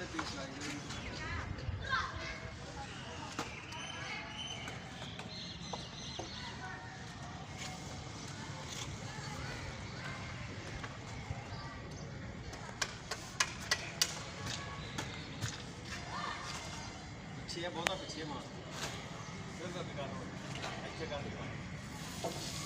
ਜਿਹੜੇ ਪੀਸ ਲੱਗਦੇ ਨੇ। ਪਿੱਛੇ ਬਹੁਤਾ ਪਿੱਛੇ ਮਾਰ ਫਿਰ ਤਾਂ ਦੁਕਾਨ ਇੱਥੇ ਕਰ ਦੁਕਾਨ